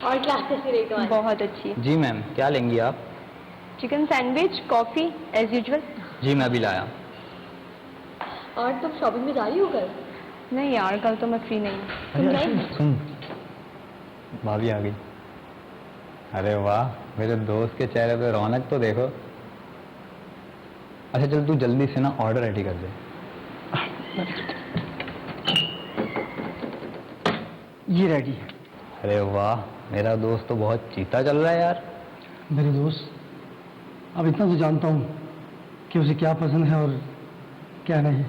और क्लास कैसी रही तुम्हारी? बहुत अच्छी। जी मैम, क्या लेंगी आप? Chicken sandwich, coffee as usual. जी मैं अभी लाया। और तुम शॉपिंग में जा रही हो कल? नहीं यार, कल तो मैं फ्री नहीं हूँ। तुम नहीं? सुन, भाभी आ गई। अरे वाह, मेरे दोस्त के चेहरे पे रौनक तो देखो। अच्छा चल, तू जल्दी से ना ऑर्डर रेडी कर दे। ये रेडी है। अरे वाह, मेरा दोस्त तो बहुत चीता चल रहा है यार। मेरे दोस्त, अब इतना तो जानता हूँ कि उसे क्या पसंद है और क्या नहीं।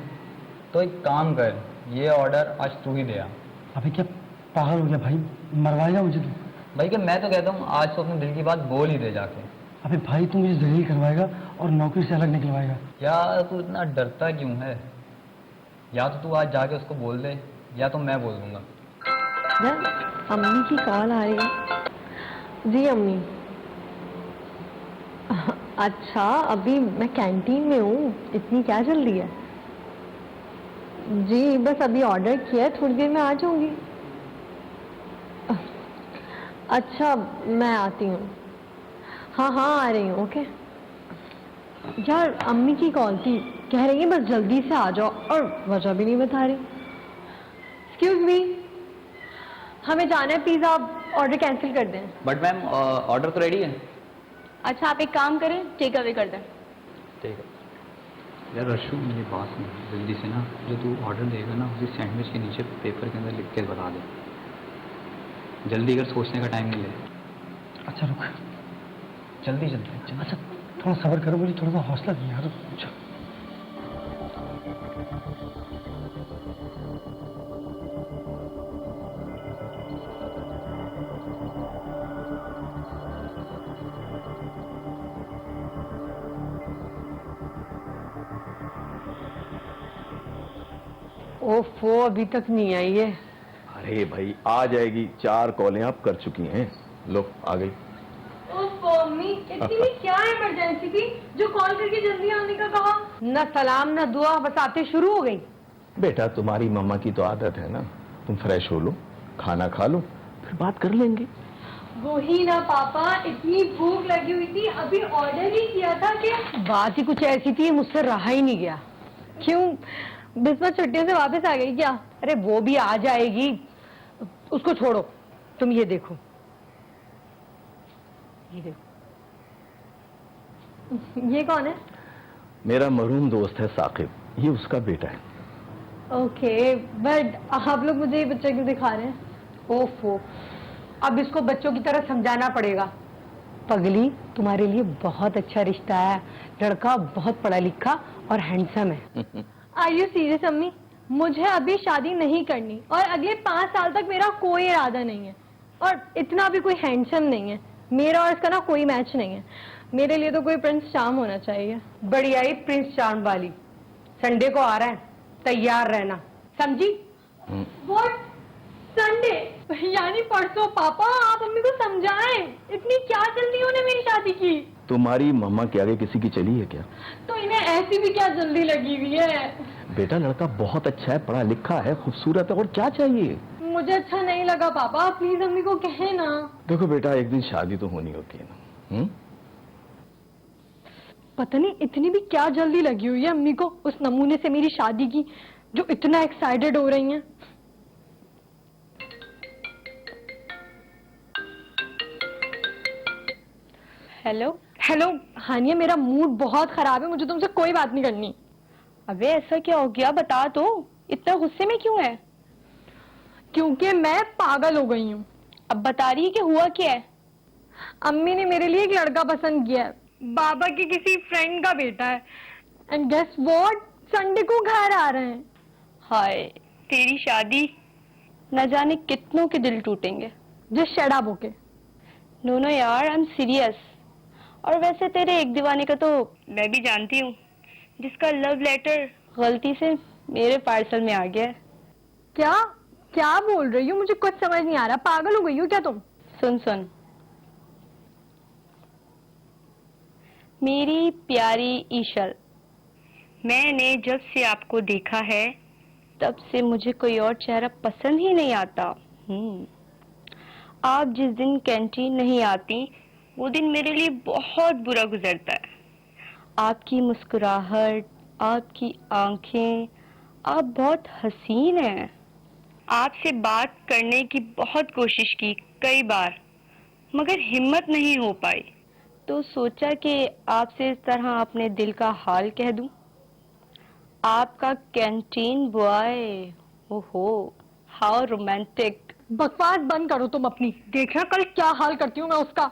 तो एक काम कर, ये ऑर्डर आज तू ही दे आ। अबे क्या पागल हो गया भाई, मरवाएगा मुझे तू? भाई कि मैं तो कहता हूँ आज तो अपने दिल की बात बोल ही दे जाके। अबे भाई तू मुझे जलील करवाएगा और नौकरी से अलग निकलवाएगा। यार तू इतना डरता क्यों है? या तो तू आज जाके उसको बोल दे, या तो मैं बोल दूंगा। अम्मी की कॉल आ रही है। जी अम्मी। अच्छा, अभी मैं कैंटीन में हूँ, इतनी क्या जल्दी है? जी बस अभी ऑर्डर किया है, थोड़ी देर में आ जाऊंगी। अच्छा मैं आती हूँ। हाँ हाँ आ रही हूँ। ओके यार, अम्मी की कॉल थी, कह रही है बस जल्दी से आ जाओ और वजह भी नहीं बता रही। एक्सक्यूज मी, हमें जाना है, पिज़्ज़ा ऑर्डर कैंसिल कर दें। बट मैम ऑर्डर तो रेडी है। अच्छा आप एक काम करें, टेक अवे कर दें। ठीक है। यार रशु, मेरी बात सुन, जल्दी से ना जो तू ऑर्डर देगा ना उसी सैंडविच के नीचे पेपर के अंदर लिख के बता दे। जल्दी कर, सोचने का टाइम नहीं ले। अच्छा रुक, जल्दी जल्दी। अच्छा थोड़ा सब्र करो, मुझे थोड़ा सा हौसला दो यार। अच्छा ओफो, अभी तक नहीं आई है। अरे भाई आ जाएगी, 4 कॉलें आप कर चुकी हैं। लो आ गई। ओफो अम्मी, इतनी भी क्या इमरजेंसी थी जो कॉल करके जल्दी आने का कहा? न सलाम न दुआ, बस आते शुरू हो गई। बेटा तुम्हारी मम्मा की तो आदत है ना, तुम फ्रेश हो लो, खाना खा लो, फिर बात कर लेंगे। वो ही ना पापा, इतनी भूख लगी हुई थी, अभी ऑर्डर ही किया था कि बात ही कुछ ऐसी थी, मुझसे रहा ही नहीं गया। क्यों, बिस्वा छुट्टियों से वापस आ गई क्या? अरे वो भी आ जाएगी, उसको छोड़ो, तुम ये देखो, ये देखो। ये कौन है? मेरा मरूम दोस्त है साकिब, ये उसका बेटा है। ओके, बट आप लोग मुझे ये बच्चा क्यों दिखा रहे हैं? ओफो, अब इसको बच्चों की तरह समझाना पड़ेगा। पगली, तुम्हारे लिए बहुत अच्छा रिश्ता है, लड़का बहुत पढ़ा लिखा और हैंडसम है। आर यू सीरियस अम्मी? मुझे अभी शादी नहीं करनी और अगले 5 साल तक मेरा कोई इरादा नहीं है, और इतना भी कोई हैंडसम नहीं है। मेरा और इसका ना कोई मैच नहीं है। मेरे लिए तो कोई प्रिंस चार्म होना चाहिए। बढ़िया ही प्रिंस चार्म वाली। संडे को आ रहा है, तैयार रहना, समझी? व्हाट? संडे यानी परसों? पापा आप मम्मी को समझाएं, इतनी क्या जल्दी उन्हें मेरी शादी की? तुम्हारी मम्मा के आगे किसी की चली है क्या? तो इन्हें ऐसी भी क्या जल्दी लगी हुई है? बेटा लड़का बहुत अच्छा है, पढ़ा लिखा है, खूबसूरत है, और क्या चाहिए? मुझे अच्छा नहीं लगा पापा, प्लीज मम्मी को कहे ना। देखो बेटा, एक दिन शादी तो होनी होती है ना। पता नहीं इतनी भी क्या जल्दी लगी हुई है अम्मी को उस नमूने से मेरी शादी की, जो इतना एक्साइटेड हो रही हैं। हेलो। हेलो हानिया, मेरा मूड बहुत खराब है, मुझे तुमसे कोई बात नहीं करनी। अबे ऐसा क्या हो गया, बता तो, इतना गुस्से में क्यों है? क्योंकि मैं पागल हो गई हूँ। अब बता रही है कि हुआ क्या है? अम्मी ने मेरे लिए एक लड़का पसंद किया है, बाबा के किसी फ्रेंड का बेटा है, एंड गेस व्हाट, संडे को घर आ रहे हैं। हाय, तेरी शादी, न जाने कितनों के दिल टूटेंगे। Just shut up, okay? No no यार, आई एम सीरियस। और वैसे तेरे एक दीवाने का तो मैं भी जानती हूँ, जिसका लव लेटर गलती से मेरे पार्सल में आ गया है। क्या क्या बोल रही हो? मुझे कुछ समझ नहीं आ रहा, पागल हो गई हो क्या तुम? सुन सुन, मेरी प्यारी ईशल, मैंने जब से आपको देखा है तब से मुझे कोई और चेहरा पसंद ही नहीं आता। आप जिस दिन कैंटीन नहीं आती वो दिन मेरे लिए बहुत बुरा गुजरता है। आपकी मुस्कुराहट, आपकी आंखें, आप बहुत हसीन हैं। आपसे बात करने की बहुत कोशिश की कई बार, मगर हिम्मत नहीं हो पाई। तो सोचा कि आपसे इस तरह अपने दिल का हाल कह दूं। आपका कैंटीन बॉय, ओहो, हाउ रोमांटिक। बकवास बंद करो तुम अपनी, देखना कल क्या हाल करती हूँ मैं उसका।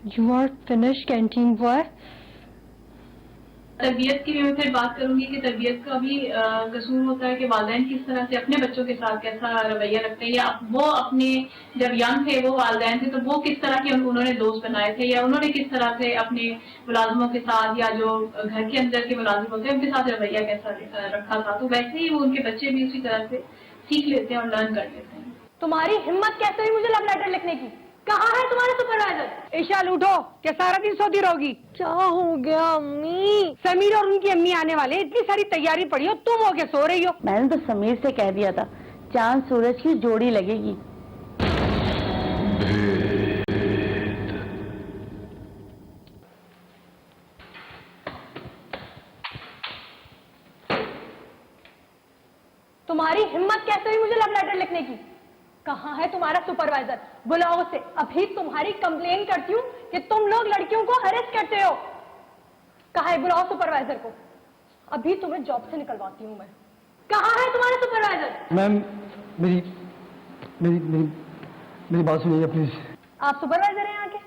You are finish canteen boy. तरबियत की भी मैं फिर बात करूंगी कि तरबियत का भी कसूर होता है कि वालिदैन किस तरह से अपने बच्चों के साथ कैसा रवैया रखते हैं, या वो अपने जब यंग थे वो वालिदैन थे तो वो किस तरह के उन्होंने दोस्त बनाए थे, या उन्होंने किस तरह से अपने मुलाजमों के साथ या जो घर के अंदर के मुलाजिम होते हैं उनके साथ रवैया कैसा रखा था। तो वैसे ही वो उनके बच्चे भी उसी तरह से सीख लेते हैं और लर्न कर लेते हैं। तुम्हारी हिम्मत कैसे हुई मुझे लव लेटर लिखने की? कहाँ है तुम्हारा सुपरवाइजर? ईशाल उठो, क्या सारा दिन सोती रहोगी? क्या हो गया अम्मी? समीर और उनकी अम्मी आने वाले, इतनी सारी तैयारी पड़ी हो, तुम हो के सो रही हो? मैंने तो समीर से कह दिया था चांद सूरज की जोड़ी लगेगी। तुम्हारी हिम्मत कैसे हुई मुझे लव लेटर लिखने की? कहाँ है तुम्हारा सुपरवाइजर? बुलाओ उसे, अभी तुम्हारी कंप्लेन करती हूँ कि तुम लोग लड़कियों को हरेस करते हो। कहाँ है? बुलाओ सुपरवाइजर को, अभी तुम्हें जॉब से निकलवाती हूँ मैं। कहाँ है तुम्हारा सुपरवाइजर? मैम मेरी मेरी मेरी मेरी बात सुनिएगा प्लीज। आप सुपरवाइजर हैं यहाँ के?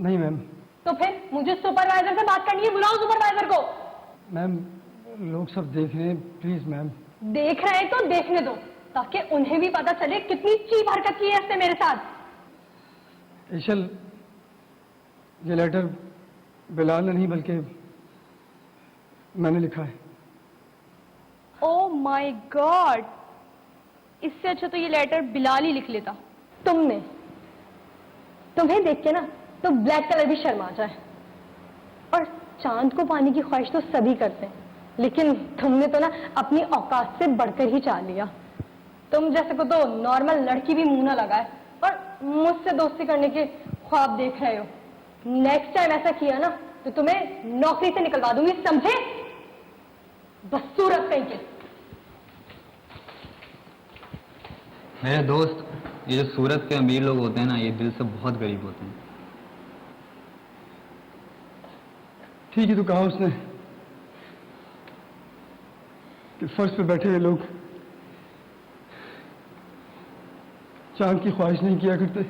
नहीं मैम। तो फिर मुझे सुपरवाइजर से बात करनी है, बुलाओ सुपरवाइजर को। मैम लोग सब देख रहे हैं, प्लीज मैम। देख रहे हैं तो देखने दो, ताकि उन्हें भी पता चले कितनी चीप हरकत की है इसने मेरे साथ। ईशल, ये लेटर बिलाल ने नहीं बल्कि मैंने लिखा है। ओह माय गॉड, इससे अच्छा तो ये लेटर बिलाल ही लिख लेता। तुम्हें देख के ना तो ब्लैक कलर भी शर्मा जाए। और चांद को पाने की ख्वाहिश तो सभी करते हैं, लेकिन तुमने तो ना अपनी औकात से बढ़कर ही चाह लिया। तुम जैसे को तो नॉर्मल लड़की भी मुंह ना लगाए और मुझसे दोस्ती करने के ख्वाब देख रहे हो। नेक्स्ट टाइम ऐसा किया ना तो तुम्हें नौकरी से निकलवा दूंगी, समझे? बस सूरत कहीं के। मेरे दोस्त, ये जो सूरत के अमीर लोग होते हैं ना, ये दिल से बहुत गरीब होते हैं। ठीक ही तो कहा उसने कि फर्श पे बैठे हुए लोग चांद की ख्वाहिश नहीं किया करते।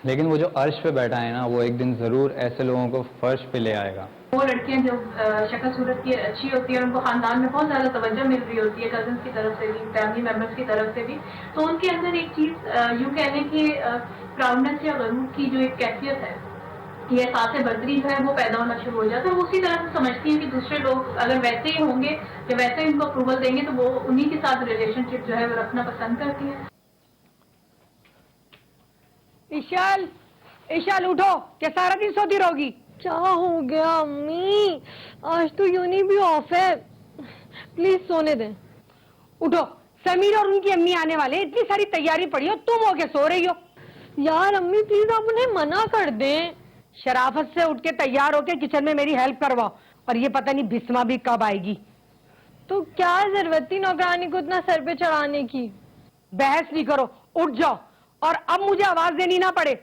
लेकिन वो जो अर्श पे बैठा है ना, वो एक दिन जरूर ऐसे लोगों को फर्श पे ले आएगा। वो लड़कियां जो शक्ल सूरत की अच्छी होती है, उनको खानदान में बहुत ज्यादा तवज्जो मिल रही होती है, कजन की तरफ से भी, फैमिली मेंबर्स की तरफ से भी, तो उनके अंदर एक चीज यूं कह लें कि प्राउडनेस या गरूर की जो एक कैफियत है, ये एहसास बर्दरी जो है वो पैदा होना शुरू हो जाता है। वो उसी तरह से समझती है कि दूसरे लोग अगर वैसे ही होंगे या वैसे ही उनको अप्रूवल देंगे तो वो उन्हीं के साथ रिलेशनशिप जो है वो रखना पसंद करती है। ईशाल, ईशाल उठो, क्या सारा दिन सोती रहोगी? क्या हो गया अम्मी? आज तो यूनी भी ऑफ है, प्लीज सोने दें। उठो, समीर और उनकी अम्मी आने वाले, इतनी सारी तैयारी पड़ी हो, तुम हो के सो रही हो। यार अम्मी प्लीज आप उन्हें मना कर दें। शराफत से उठ के तैयार होके किचन में मेरी हेल्प करवाओ, और ये पता नहीं बिस्मा भी कब आएगी। तो क्या जरूरत थी नौकरानी को इतना सर पे चढ़ाने की? बहस नहीं करो, उठ जाओ, और अब मुझे आवाज देनी ना पड़े।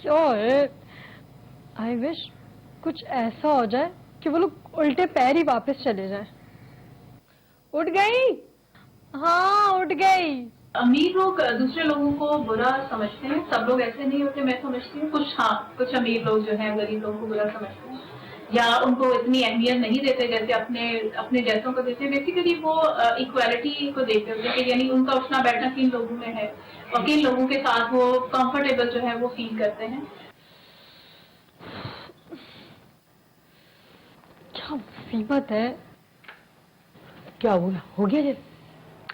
क्या है? आई विश कुछ ऐसा हो जाए कि वो लोग उल्टे पैर ही वापस चले जाएं। उठ गई? हाँ उठ गई। अमीर लोग दूसरे लोगों को बुरा समझते हैं, सब लोग ऐसे नहीं होते, मैं समझती हूँ। कुछ अमीर लोग जो हैं गरीब लोगों को बुरा समझते हैं या उनको इतनी अहमियत नहीं देते जैसे अपने जैसों को देते हैं। बेसिकली वो इक्वालिटी को देखते होते हैं, यानी उनका उठना बैठना किन लोगों में है और किन लोगों के साथ वो कंफर्टेबल जो है वो फील करते हैं। क्या मुसीबत है? क्या हुआ? हो गया ये?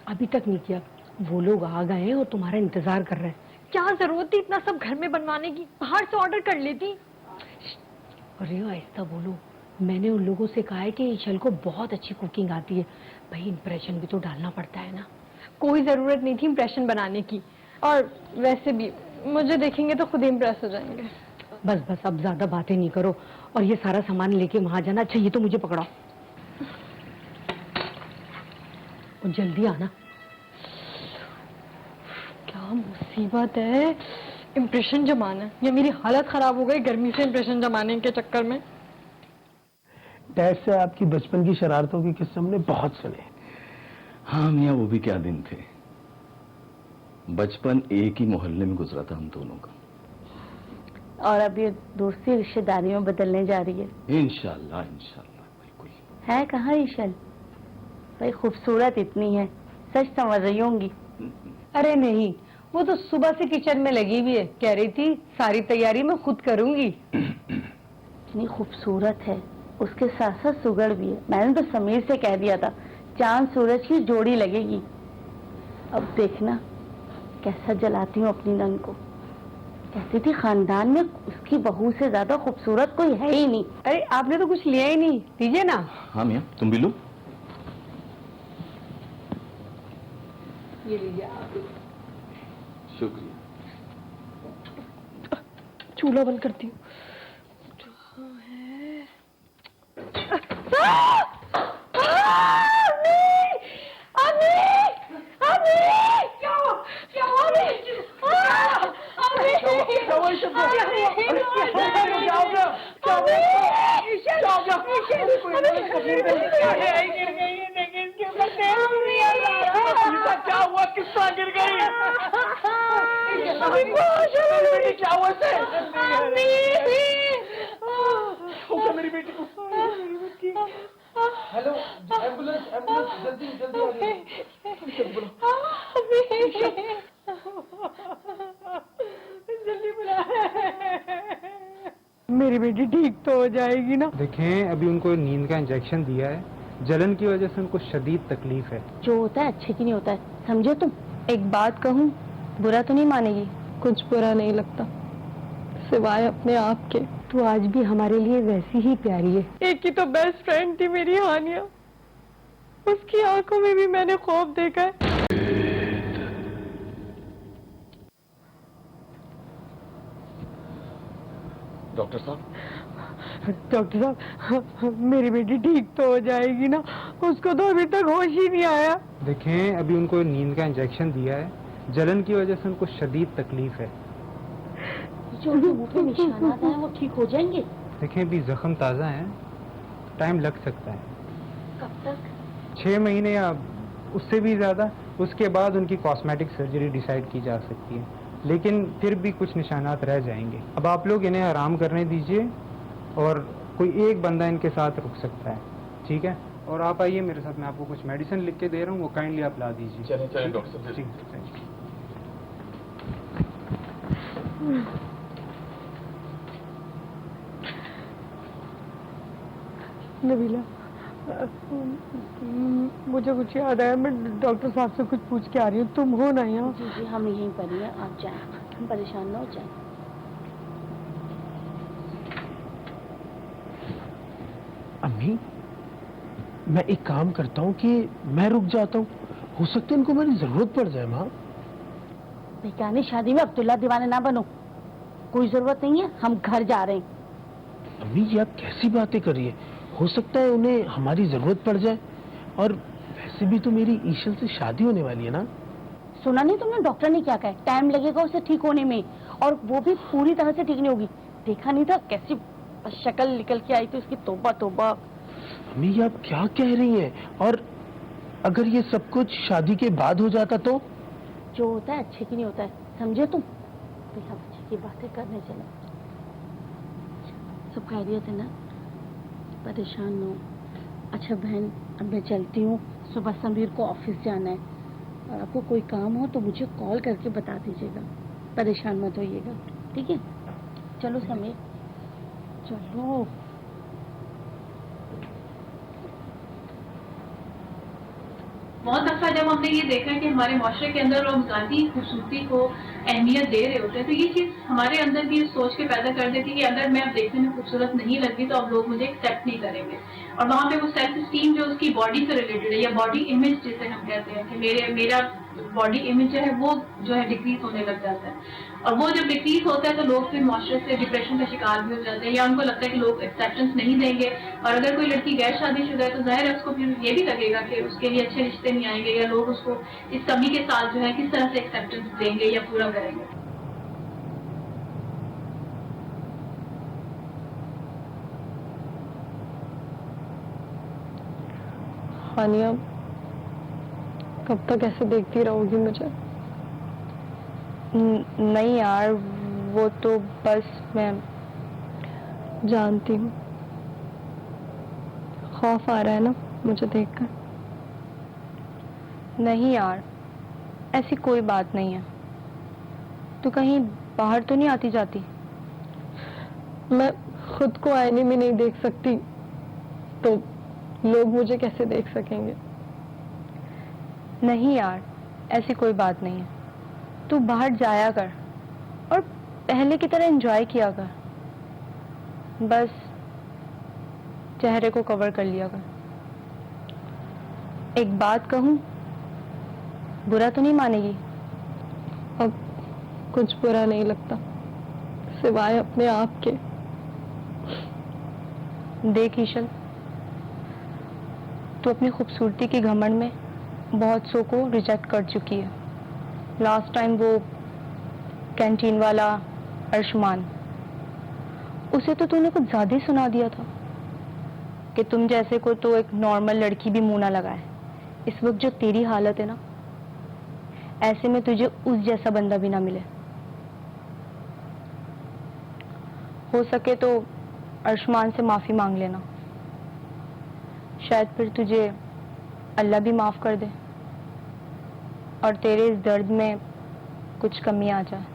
अभी तक नहीं किया। वो लोग आ गए हैं और तुम्हारा इंतजार कर रहे हैं। क्या जरूरत थी इतना सब घर में बनवाने की? बाहर से ऑर्डर कर लेती। अरे आहिस्ता बोलो, मैंने उन लोगों से कहा है कि ईशल को बहुत अच्छी कुकिंग आती है। भाई इम्प्रेशन भी तो डालना पड़ता है ना। कोई जरूरत नहीं थी इम्प्रेशन बनाने की, और वैसे भी मुझे देखेंगे तो खुद इम्प्रेस हो जाएंगे। बस बस अब ज्यादा बातें नहीं करो, और ये सारा सामान लेके वहां जाना। अच्छा ये तो मुझे पकड़ाओ और जल्दी आना। क्या मुसीबत है, इम्प्रेशन जमाना। ये मेरी हालत खराब हो गई गर्मी से इम्प्रेशन जमाने के चक्कर में। डैड से आपकी बचपन की शरारतों के किस्से हमने बहुत सुने। हाँ मियाँ, वो भी क्या दिन थे। बचपन एक ही मोहल्ले में गुजरा था हम दोनों का। और अब ये दोस्ती रिश्तेदारी में बदलने जा रही है। इंशाल्लाह इंशाल्लाह, बिल्कुल। है कहाँ ईशल? भाई खूबसूरत इतनी है, सच समझ रही होंगी। अरे नहीं, वो तो सुबह से किचन में लगी हुई है, कह रही थी सारी तैयारी मैं खुद करूंगी। इतनी खूबसूरत है, उसके साथ साथ सुगड़ भी है। मैंने तो समीर से कह दिया था चांद सूरज की जोड़ी लगेगी। अब देखना कैसा जलाती हूँ अपनी नंद को। कहती थी खानदान में उसकी बहू से ज्यादा खूबसूरत कोई है ही नहीं। अरे आपने तो कुछ लिया ही नहीं, दीजिए ना। हाँ मियाँ, तुम भी लो। ये लीजिए आप। शुक्रिया। चूल्हा बंद करती हूँ। क्या हुआ? किस तरह गिर गई? क्या हुआ इसे? मेरी बेटी को। हेलो, एम्बुलेंस एम्बुलेंस, जल्दी जल्दी आ जाइए। जल्दी बुला। मेरी बेटी ठीक तो हो जाएगी ना? देखें, अभी उनको नींद का इंजेक्शन दिया है, जलन की वजह से उनको शदीद तकलीफ है। जो होता है अच्छे की नहीं होता है, समझे तुम? एक बात कहूँ, बुरा तो नहीं मानेगी? कुछ बुरा नहीं लगता सिवाय अपने आप के। तू आज भी हमारे लिए वैसी ही प्यारी है। एक ही तो बेस्ट फ्रेंड थी मेरी हानिया, उसकी आंखों में भी मैंने खौफ देखा है। डॉक्टर साहब, डॉक्टर साहब मेरी बेटी ठीक तो हो जाएगी ना? उसको तो अभी तक होश ही नहीं आया। देखें, अभी उनको नींद का इंजेक्शन दिया है, जलन की वजह से उनको शदीद तकलीफ है। जो उनके मुंह पे निशानात हैं वो ठीक हो जाएंगे? देखें, अभी जख्म ताज़ा है, टाइम लग सकता है। कब तक? 6 महीने या उससे भी ज़्यादा। उसके बाद उनकी कॉस्मेटिक सर्जरी डिसाइड की जा सकती है, लेकिन फिर भी कुछ निशानात रह जाएंगे। अब आप लोग इन्हें आराम करने दीजिए, और कोई एक बंदा इनके साथ रुक सकता है, ठीक है? और आप आइए मेरे साथ, मैं आपको कुछ मेडिसिन लिख के दे रहा हूँ, वो काइंडली आप ला दीजिए। चलें चलें डॉक्टर साहब। ठीक है। नबीला, मुझे कुछ याद आया, मैं डॉक्टर साहब से कुछ पूछ के आ रही हूँ। तुम हो ना यहाँ? जी जी, हम यहीं पर ही हैं, आप जाएं, हम परेशान ना हो जाएं। अम्मी, मैं एक काम करता हूँ कि मैं रुक जाता हूँ, हो सकता है इनको मेरी जरूरत पड़ जाए। माँ, बेगानी शादी में अब्दुल्ला दीवाने ना बनो, कोई जरूरत नहीं है, हम घर जा रहे हैं। अम्मी ये आप कैसी बातें कर रही है? हो सकता है उन्हें हमारी जरूरत पड़ जाए, और वैसे भी तो मेरी ईशल से शादी होने वाली है ना। सुना नहीं तुमने डॉक्टर ने क्या कहा? टाइम लगेगा उसे ठीक होने में, और वो भी पूरी तरह से ठीक नहीं होगी। देखा नहीं था कैसी शक्ल निकल के आई थी उसकी? तौबा तौबा। अम्मी ये आप क्या कह रही हैं? और अगर ये सब कुछ शादी के बाद हो जाता तो? जो होता है अच्छे की नहीं होता है, समझे तुम? तो हम अच्छे की बातें करने चले। सब खैरियत है ना? परेशान न हो। अच्छा बहन, अब मैं चलती हूँ, सुबह समीर को ऑफिस जाना है, और आपको कोई काम हो तो मुझे कॉल करके बता दीजिएगा, परेशान मत होइएगा, ठीक है? चलो समीर, चलो। बहुत दफा जब हमने ये देखा है कि हमारे माशरे के अंदर लोग ज़ाती खूबसूरती को अहमियत दे रहे होते हैं, तो ये चीज़ हमारे अंदर भी सोच के पैदा कर देती है कि अगर मैं अब देखने में खूबसूरत नहीं लगती तो अब लोग मुझे एक्सेप्ट नहीं करेंगे। और वहाँ पे वो सेल्फ स्टीम जो उसकी बॉडी से रिलेटेड है, या बॉडी इमेज जिसे हम कहते हैं कि मेरा बॉडी इमेज जो है वो जो है डिक्रीज होने लग जाता है। और वो जब डिक्रीज होता है तो लोग फिर माशरे से डिप्रेशन का शिकार भी हो जाते हैं, या उनको लगता है कि लोग एक्सेप्टेंस नहीं देंगे। और अगर कोई लड़की गैर शादीशुदा है तो जाहिर है उसको फिर ये भी लगेगा कि उसके लिए अच्छे रिश्ते नहीं आएंगे, या लोग उसको इस कमी के साथ जो है किस तरह से एक्सेप्टेंस देंगे या पूरा करेंगे। हानिया, कब तक ऐसे देखती रहोगी मुझे? नहीं यार, वो तो बस मैं जानती हूँ, खौफ आ रहा है ना मुझे देखकर। नहीं यार, ऐसी कोई बात नहीं है। तू कहीं बाहर तो नहीं आती जाती? मैं खुद को आईने में नहीं देख सकती तो लोग मुझे कैसे देख सकेंगे? नहीं यार, ऐसी कोई बात नहीं है। तू बाहर जाया कर और पहले की तरह एंजॉय किया कर। बस चेहरे को कवर कर लिया कर। एक बात कहूँ, बुरा तो नहीं मानेगी? अब कुछ बुरा नहीं लगता सिवाय अपने आप के। देख ईशल, तू अपनी खूबसूरती की घमंड में बहुत सौ को रिजेक्ट कर चुकी है। लास्ट टाइम वो कैंटीन वाला अर्शमान, उसे तो तूने कुछ ज्यादा ही सुना दिया था कि तुम जैसे को तो एक नॉर्मल लड़की भी मुंह ना लगाए। इस वक्त जो तेरी हालत है ना, ऐसे में तुझे उस जैसा बंदा भी ना मिले। हो सके तो अर्शमान से माफी मांग लेना, शायद फिर तुझे अल्लाह भी माफ कर दे और तेरे इस दर्द में कुछ कमी आ जाए।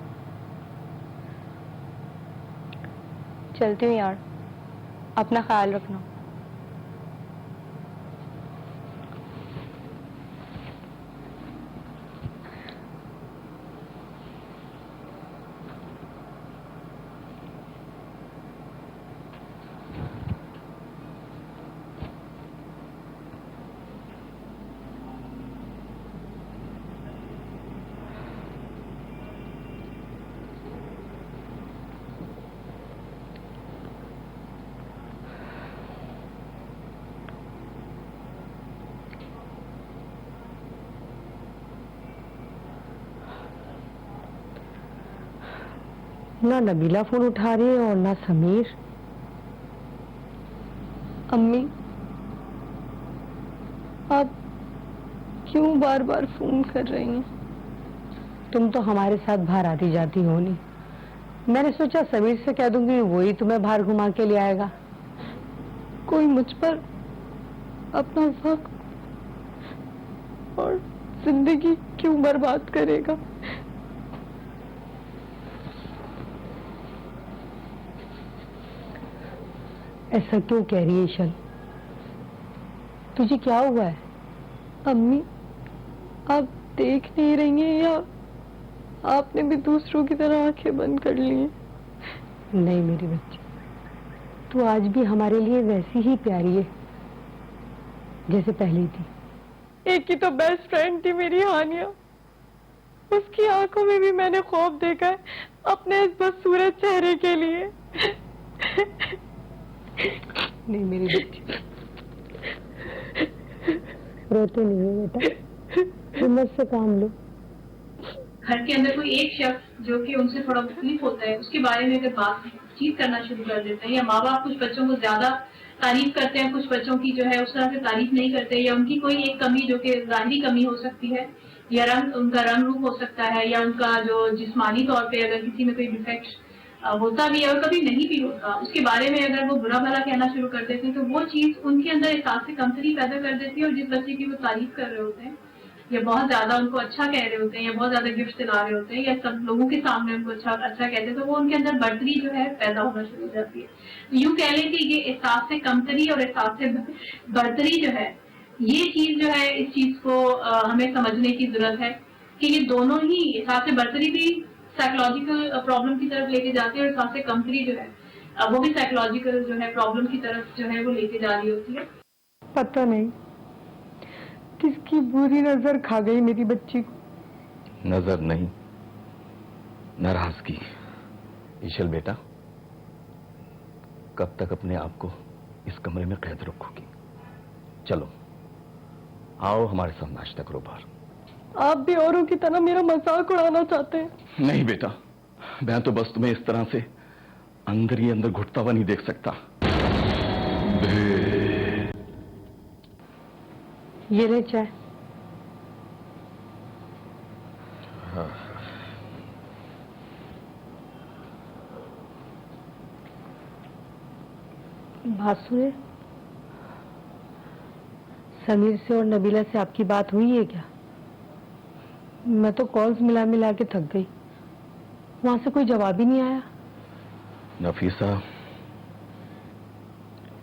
चलती हूँ यार, अपना ख्याल रखना। ना नबीला फोन उठा रही है और ना समीर। अम्मी, आप क्यों बार बार फोन कर रही हैं? तुम तो हमारे साथ बाहर आती जाती हो नहीं। मैंने सोचा समीर से कह दूंगी, वही तुम्हें बाहर घुमा के ले आएगा। कोई मुझ पर अपना वक्त और जिंदगी क्यों बर्बाद करेगा? ऐसा क्यों कह रही है ईशल? तुझे क्या हुआ है? अम्मी, आप देख नहीं रही हैं या आपने भी दूसरों की तरह आंखें बंद कर ली हैं? नहीं मेरी बच्ची, तू आज भी हमारे लिए वैसी ही प्यारी है जैसे पहले थी। एक ही तो बेस्ट फ्रेंड थी मेरी हानिया, उसकी आंखों में भी मैंने खौफ देखा है अपने इस बदसूरत चेहरे के लिए। नहीं मेरी बच्ची, रोते नहीं हो बेटा, हिम्मत से काम लो। घर के अंदर कोई एक शख्स जो कि उनसे थोड़ा मुख्तलिफ होता है, उसके बारे में अगर बातचीत करना शुरू कर देते हैं, या माँ बाप कुछ बच्चों को ज्यादा तारीफ करते हैं, कुछ बच्चों की जो है उस तरह से तारीफ नहीं करते, या उनकी कोई एक कमी जो कि ज़ाहिरी कमी हो सकती है, या उनका रंग रूप हो सकता है, या उनका जो जिस्मानी तौर पे अगर किसी में कोई डिफेक्ट होता भी है और कभी नहीं भी होता, उसके बारे में अगर वो बुरा भला कहना शुरू कर देते हैं, तो वो चीज उनके अंदर एहसास से कमतरी पैदा कर देती है। और जिस बच्चे की वो तारीफ कर रहे होते हैं, या बहुत ज्यादा उनको अच्छा कह रहे होते हैं, या बहुत ज्यादा गिफ्ट दिला रहे होते हैं, या सब लोगों के सामने उनको अच्छा कहते हैं, तो वो उनके अंदर बर्तरी जो है पैदा होना शुरू हो जाती है। यूं कह लें कि ये एहसास से कमतरी और एहसास से बर्तरी जो है ये चीज जो है, इस चीज को हमें समझने की जरूरत है कि ये दोनों ही, हिसाब से बर्तरी भी साइकोलॉजिकल प्रॉब्लम की तरफ लेके जाती है और हिसाब से कंपनी जो है वो भी साइकोलॉजिकल जो है प्रॉब्लम की तरफ जो है वो लेके जा रही होती है। पता नहीं किसकी बुरी नजर खा गई मेरी बच्ची को। नजर नहीं, नाराजगी। ईशल बेटा, कब तक अपने आप को इस कमरे में कैद रखोगी? चलो आओ हमारे साथ नाश्ता करो बाहर। आप भी औरों की तरह मेरा मजाक उड़ाना चाहते हैं? नहीं बेटा, मैं तो बस तुम्हें इस तरह से अंदर ही अंदर घुटता हुआ नहीं देख सकता। ये ले चाय। बात सुने, समीर से और नबीला से आपकी बात हुई है क्या? मैं तो कॉल्स मिला मिला के थक गई, वहां से कोई जवाब ही नहीं आया। नफीसा,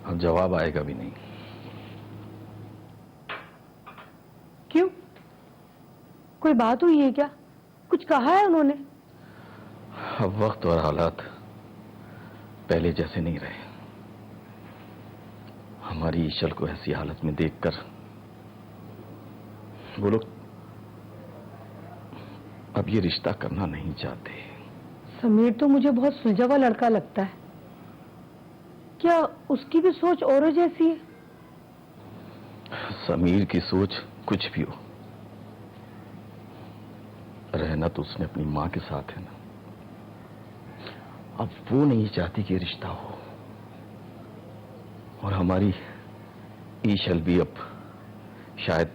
अब जवाब आएगा भी नहीं। क्यों? कोई बात हुई है क्या? कुछ कहा है उन्होंने? अब वक्त और हालात पहले जैसे नहीं रहे। हमारी ईशल को ऐसी हालत में देखकर वो लोग अब ये रिश्ता करना नहीं चाहते। समीर तो मुझे बहुत सुलझा हुआ लड़का लगता है, क्या उसकी भी सोच औरों जैसी है? समीर की सोच कुछ भी हो, रहना तो उसने अपनी मां के साथ है ना। अब वो नहीं चाहती कि रिश्ता हो, और हमारी ईशल भी अब शायद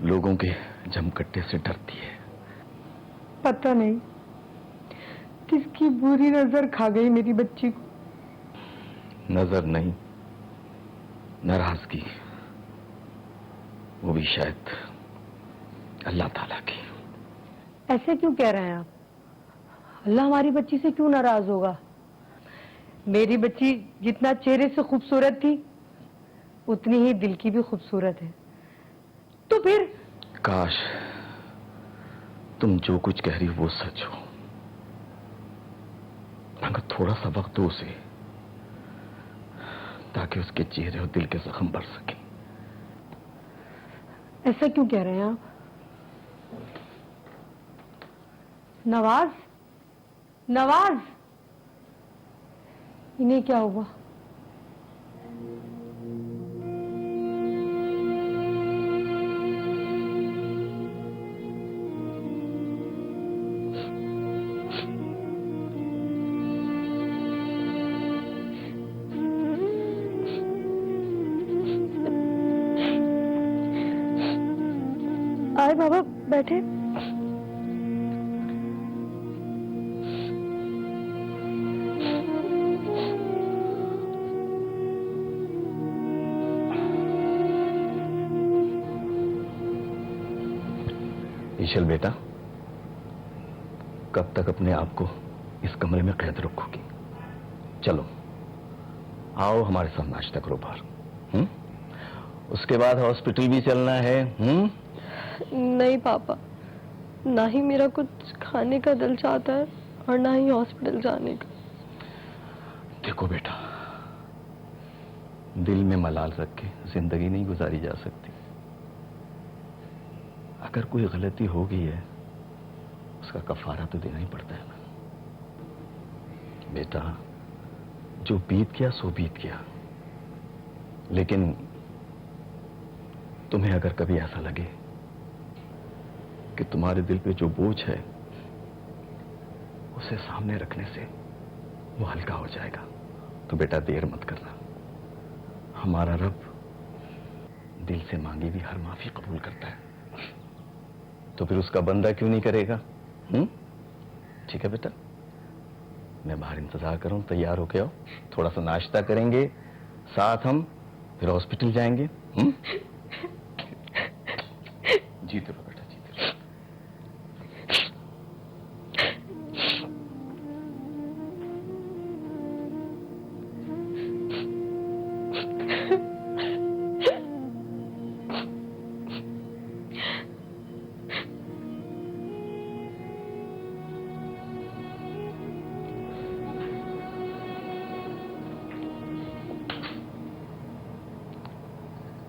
लोगों के जमकट्टे से डरती है। पता नहीं किसकी बुरी नजर खा गई मेरी बच्ची को। नजर नहीं, नाराजगी, वो भी शायद अल्लाह ताला की। ऐसे क्यों कह रहे हैं आप? अल्लाह हमारी बच्ची से क्यों नाराज होगा? मेरी बच्ची जितना चेहरे से खूबसूरत थी, उतनी ही दिल की भी खूबसूरत है। तो फिर काश तुम जो कुछ कह रही हो वो सच हो, मगर थोड़ा सा वक्त दो उसे, ताकि उसके चेहरे और दिल के जख्म बढ़ सके। ऐसा क्यों कह रहे हैं आप? नवाज, नवाज, इन्हें क्या हुआ? आए बाबा, बैठे। ईशल बेटा, कब तक अपने आप को इस कमरे में कैद रखोगी? चलो आओ हमारे साथ नाश्ता करो बाहर। उसके बाद हॉस्पिटल भी चलना है। नहीं पापा, ना ही मेरा कुछ खाने का दिल चाहता है और ना ही हॉस्पिटल जाने का। देखो बेटा, दिल में मलाल रख के जिंदगी नहीं गुजारी जा सकती। अगर कोई गलती हो गई है, उसका कफारा तो देना ही पड़ता है ना। बेटा, जो बीत गया सो बीत गया, लेकिन तुम्हें अगर कभी ऐसा लगे कि तुम्हारे दिल पे जो बोझ है उसे सामने रखने से वो हल्का हो जाएगा, तो बेटा देर मत करना। हमारा रब दिल से मांगी भी हर माफी कबूल करता है, तो फिर उसका बंदा क्यों नहीं करेगा? ठीक है बेटा, मैं बाहर इंतजार करूं, तैयार होके आओ, थोड़ा सा नाश्ता करेंगे, साथ हम फिर हॉस्पिटल जाएंगे। जीते रहो बेटा, जीते रहो।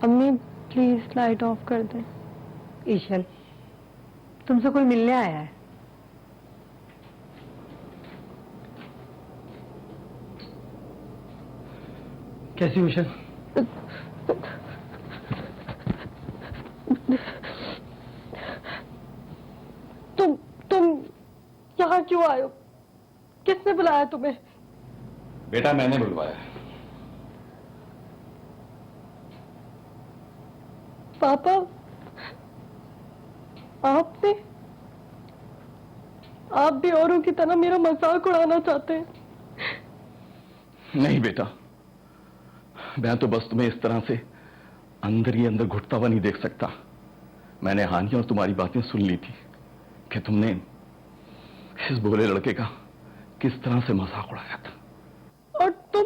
अम्मी प्लीज लाइट ऑफ कर दें। ईशल, तुमसे कोई मिलने आया है। कैसी हो ईशल? तुम यहाँ क्यों आए हो? किसने बुलाया तुम्हें? बेटा मैंने बुलवाया। पापा, आप भी औरों की तरह मेरा मजाक उड़ाना चाहते हैं? नहीं बेटा, मैं तो बस तुम्हें इस तरह से अंदर ही अंदर घुटता हुआ नहीं देख सकता। मैंने हानि और तुम्हारी बातें सुन ली थी कि तुमने इस भोले लड़के का किस तरह से मजाक उड़ाया था। और तुम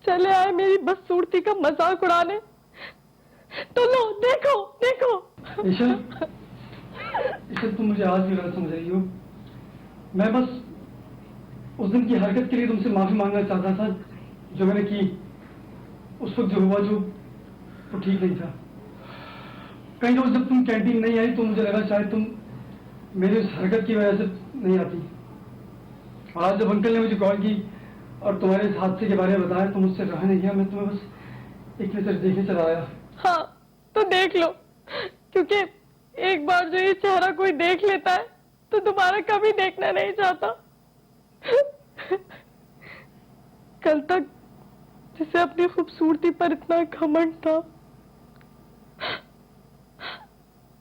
चले आए मेरी बदसूरती का मजाक उड़ाने। तो लो, देखो देखो। ईशल, तुम मुझे आज भी गलत समझ रही हो। मैं बस उस दिन की हरकत के लिए तुमसे माफी मांगना चाहता था जो मैंने की। उस वक्त जो हुआ जो तो ठीक नहीं था। कई रोज जब तुम कैंटीन नहीं आई तो मुझे लगा शायद तुम मेरी उस हरकत की वजह से नहीं आती। और आज जब अंकल ने मुझे कॉल की और तुम्हारे इस हादसे के बारे में बताया तो मुझसे रहा नहीं गया। मैं तुम्हें बस एक नजर देखने चला आया। हाँ तो देख लो, क्योंकि एक बार जो ये चेहरा कोई देख लेता है तो दोबारा कभी देखना नहीं चाहता। कल तक जिसे अपनी खूबसूरती पर इतना घमंड था,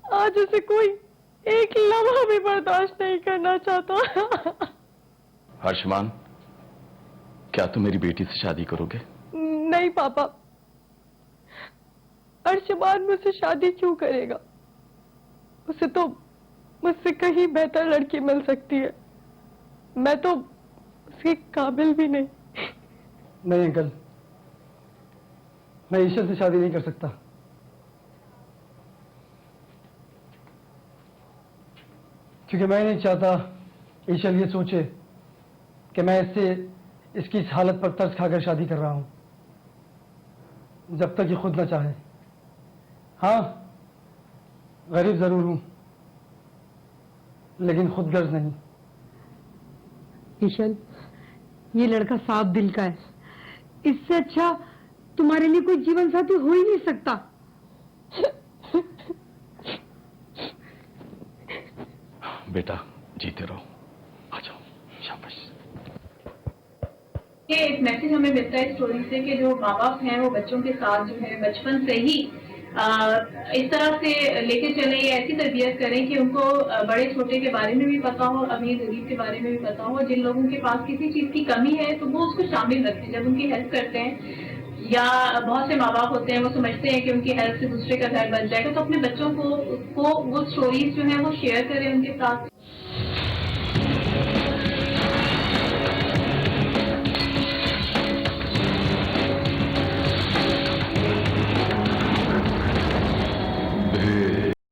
आज उसे कोई एक लम्हा भी बर्दाश्त नहीं करना चाहता। हर्षमान, क्या तुम मेरी बेटी से शादी करोगे? नहीं पापा, अर्शमान मुझसे शादी क्यों करेगा? उसे तो मुझसे कहीं बेहतर लड़की मिल सकती है। मैं तो उसके काबिल भी नहीं। नहीं अंकल, मैं ईशल से शादी नहीं कर सकता। क्योंकि मैं नहीं चाहता ईशल ये सोचे कि मैं इससे इसकी इस हालत पर तरस खाकर शादी कर रहा हूं, जब तक ये खुद ना चाहे। हाँ, गरीब जरूर हूं लेकिन खुद गर्ज नहीं। ईशल, ये लड़का साफ दिल का है। इससे अच्छा तुम्हारे लिए कोई जीवन साथी हो ही नहीं सकता। बेटा जीते रहो, आ जाओ, शाबाश। ये एक मैसेज हमें मिलता है स्टोरी से कि जो माँ बाप हैं वो बच्चों के साथ जो है बचपन से ही इस तरह से लेके चले या ऐसी तरबियत करें कि उनको बड़े छोटे के बारे में भी पता हो, अमीर गरीब के बारे में भी पता हो। जिन लोगों के पास किसी चीज की कमी है तो वो उसको शामिल रखें। जब उनकी हेल्प करते हैं या बहुत से माँ बाप होते हैं वो समझते हैं कि उनकी हेल्प से दूसरे का घर बन जाएगा, तो अपने बच्चों को वो स्टोरीज जो है वो शेयर करें उनके साथ।